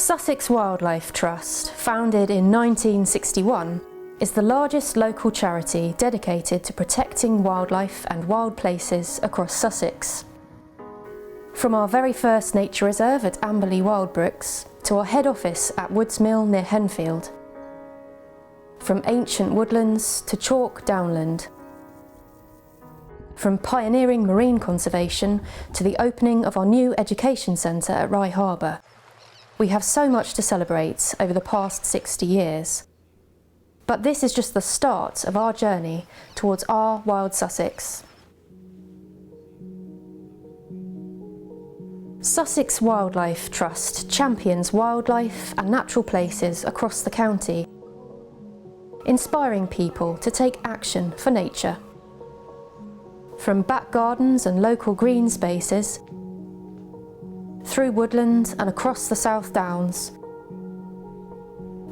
Sussex Wildlife Trust, founded in 1961, is the largest local charity dedicated to protecting wildlife and wild places across Sussex. From our very first nature reserve at Amberley Wildbrooks to our head office at Woods Mill near Henfield. From ancient woodlands to chalk downland. From pioneering marine conservation to the opening of our new education centre at Harbour. We have so much to celebrate over the past 60 years. But this is just the start of our journey towards our wild Sussex. Sussex Wildlife Trust champions wildlife and natural places across the county, inspiring people to take action for nature. From back gardens and local green spaces, through woodland and across the South Downs,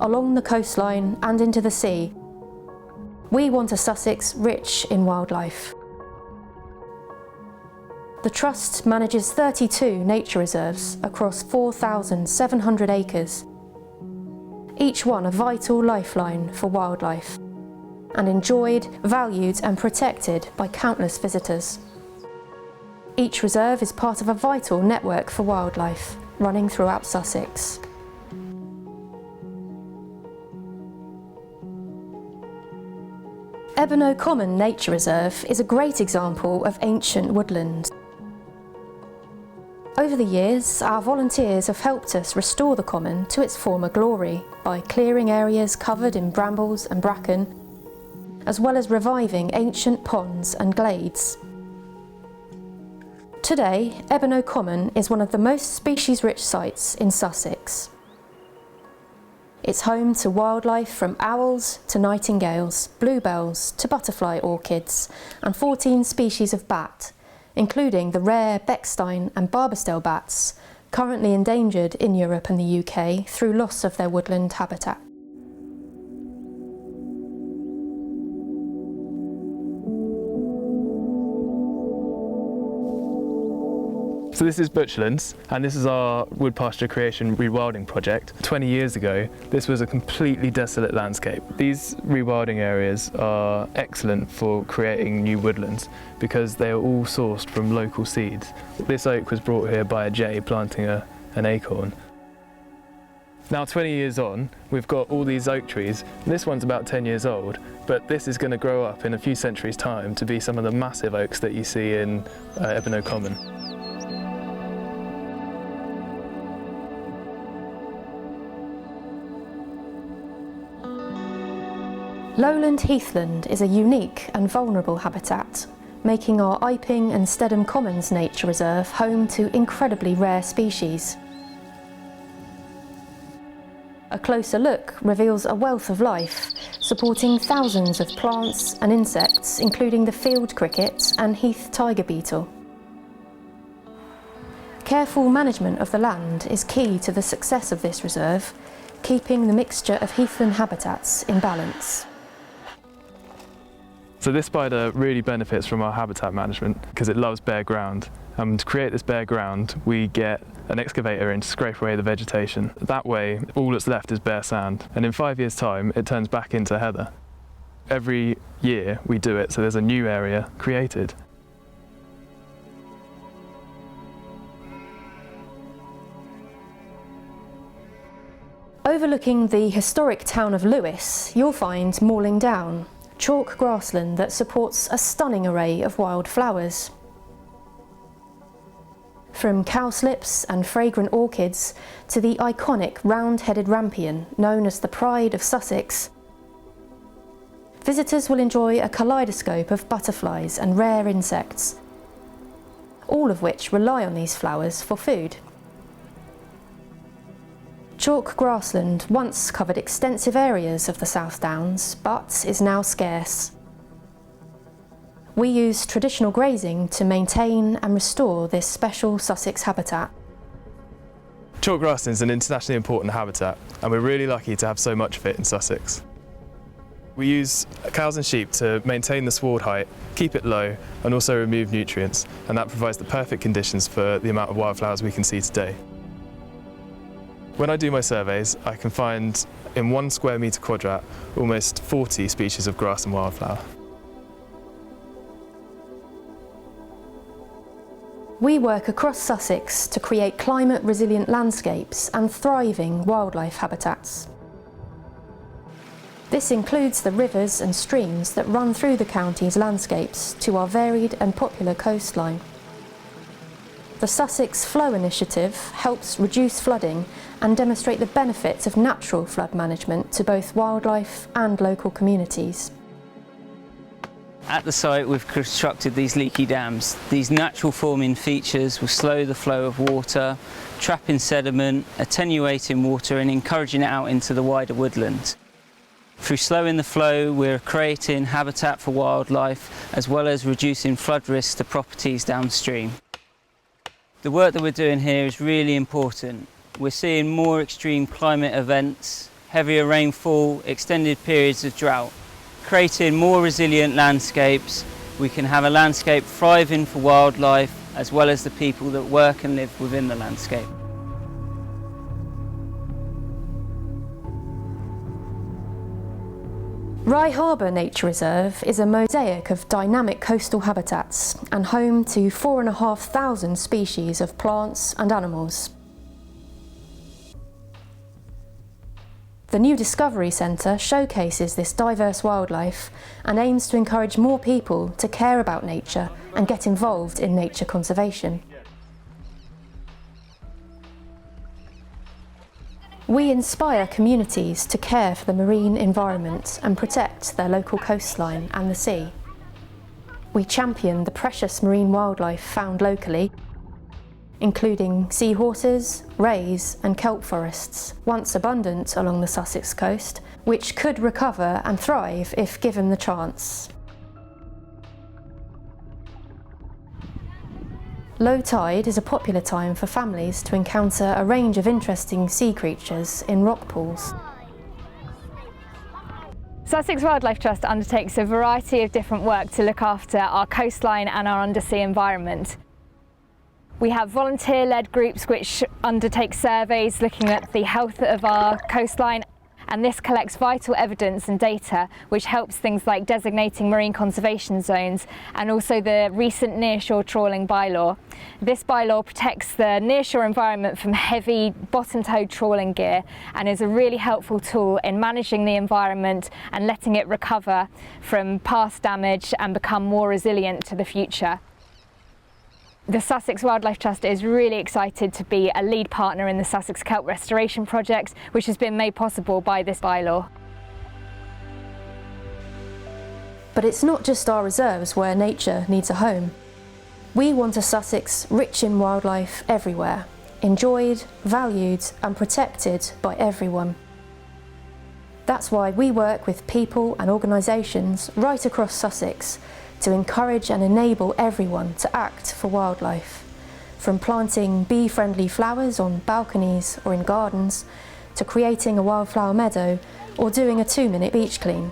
along the coastline and into the sea, we want a Sussex rich in wildlife. The Trust manages 32 nature reserves across 4,700 acres, each one a vital lifeline for wildlife, and enjoyed, valued and protected by countless visitors. Each reserve is part of a vital network for wildlife running throughout Sussex. Ebano Common Nature Reserve is a great example of ancient woodland. Over the years, our volunteers have helped us restore the common to its former glory by clearing areas covered in brambles and bracken, as well as reviving ancient ponds and glades. Today, Ebano Common is one of the most species-rich sites in Sussex. It's home to wildlife from owls to nightingales, bluebells to butterfly orchids, and 14 species of bat, including the rare Bechstein and Barbastell bats, currently endangered in Europe and the UK through loss of their woodland habitat. So this is Butchlands, and this is our wood pasture creation rewilding project. 20 years ago, this was a completely desolate landscape. These rewilding areas are excellent for creating new woodlands because they are all sourced from local seeds. This oak was brought here by a jay planting an acorn. Now 20 years on, we've got all these oak trees. This one's about 10 years old, but this is going to grow up in a few centuries' time to be some of the massive oaks that you see in Ebano Common. Lowland heathland is a unique and vulnerable habitat, making our Iping and Stedham Commons Nature Reserve home to incredibly rare species. A closer look reveals a wealth of life, supporting thousands of plants and insects, including the field cricket and heath tiger beetle. Careful management of the land is key to the success of this reserve, keeping the mixture of heathland habitats in balance. So this spider really benefits from our habitat management because it loves bare ground. And to create this bare ground, we get an excavator in to scrape away the vegetation. That way, all that's left is bare sand. And in 5 years' time, it turns back into heather. Every year we do it, so there's a new area created. Overlooking the historic town of Lewes, you'll find Malling Down, chalk grassland that supports a stunning array of wild flowers. From cowslips and fragrant orchids to the iconic round-headed rampion known as the pride of Sussex, visitors will enjoy a kaleidoscope of butterflies and rare insects, all of which rely on these flowers for food. Chalk grassland once covered extensive areas of the South Downs, but is now scarce. We use traditional grazing to maintain and restore this special Sussex habitat. Chalk grassland is an internationally important habitat, and we're really lucky to have so much of it in Sussex. We use cows and sheep to maintain the sward height, keep it low, and also remove nutrients, and that provides the perfect conditions for the amount of wildflowers we can see today. When I do my surveys, I can find in 1 square metre quadrat almost 40 species of grass and wildflower. We work across Sussex to create climate-resilient landscapes and thriving wildlife habitats. This includes the rivers and streams that run through the county's landscapes to our varied and popular coastline. The Sussex Flow initiative helps reduce flooding and demonstrate the benefits of natural flood management to both wildlife and local communities. At the site we've constructed these leaky dams. These natural forming features will slow the flow of water, trapping sediment, attenuating water and encouraging it out into the wider woodland. Through slowing the flow we're creating habitat for wildlife as well as reducing flood risks to properties downstream. The work that we're doing here is really important. We're seeing more extreme climate events, heavier rainfall, extended periods of drought. Creating more resilient landscapes, we can have a landscape thriving for wildlife as well as the people that work and live within the landscape. Harbour Nature Reserve is a mosaic of dynamic coastal habitats and home to 4,500 species of plants and animals. The new Discovery Centre showcases this diverse wildlife and aims to encourage more people to care about nature and get involved in nature conservation. We inspire communities to care for the marine environment and protect their local coastline and the sea. We champion the precious marine wildlife found locally, including seahorses, rays and kelp forests, once abundant along the Sussex coast, which could recover and thrive if given the chance. Low tide is a popular time for families to encounter a range of interesting sea creatures in rock pools. Sussex Wildlife Trust undertakes a variety of different work to look after our coastline and our undersea environment. We have volunteer-led groups which undertake surveys looking at the health of our coastline, and this collects vital evidence and data which helps things like designating marine conservation zones and also the recent nearshore trawling bylaw. This bylaw protects the nearshore environment from heavy bottom-towed trawling gear and is a really helpful tool in managing the environment and letting it recover from past damage and become more resilient to the future. The Sussex Wildlife Trust is really excited to be a lead partner in the Sussex Kelp Restoration Project, which has been made possible by this bylaw. But it's not just our reserves where nature needs a home. We want a Sussex rich in wildlife everywhere, enjoyed, valued and protected by everyone. That's why we work with people and organisations right across Sussex to encourage and enable everyone to act for wildlife. From planting bee-friendly flowers on balconies or in gardens, to creating a wildflower meadow or doing a 2-minute beach clean.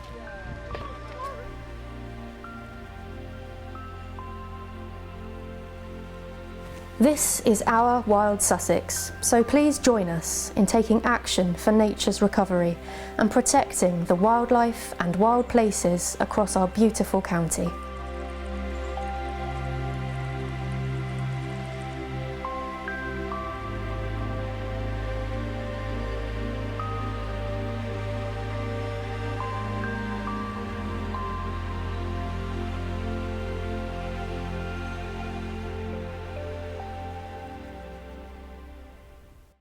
This is our wild Sussex, so please join us in taking action for nature's recovery and protecting the wildlife and wild places across our beautiful county.